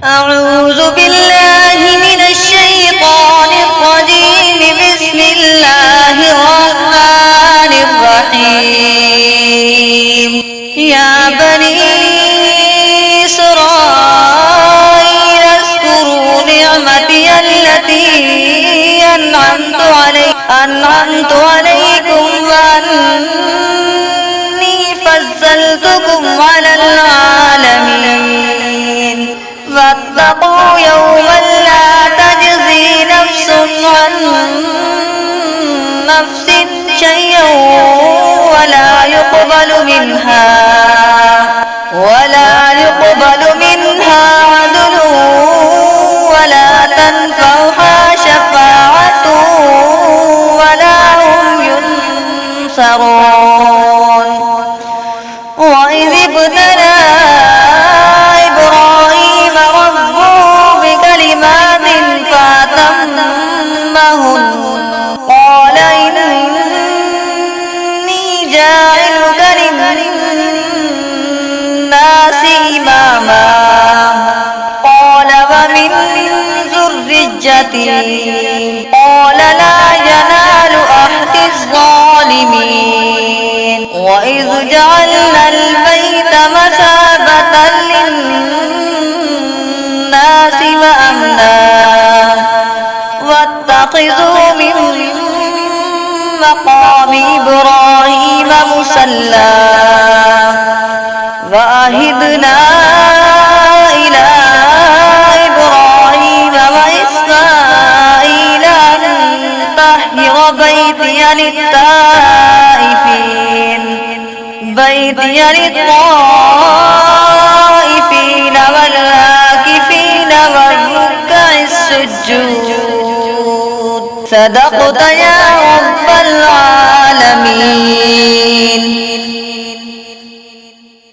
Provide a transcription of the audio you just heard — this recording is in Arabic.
أعوذ بالله من الشيطان الرجيم. بسم الله الرحمن الرحيم. يا بني إسرائيل اذكروا نعمتي التي أنعمت عليكم وأني فضلتكم على العالمين. واتقوا يوما لا تجزي نفس عن نفس شيئا ولا يقبل منها عدل ولا تنفعها شفاعة ولا هم ينصرون. وإذ ابتلى إبراهيم ربه بكلمات فأتمهن قال إني جاعلك للناس إماما قال ومن ذريتي قال لا ينال عهد الظالمين. وإذ جعلنا البيت مثابة للناس وأمنا واتخذوا من مقام إبراهيم مصلى وعهدنا إلى إبراهيم وإسماعيل أن طهر بيتي للطائفين والعاكفين والركع السجود. صدقت يا رب العالمين.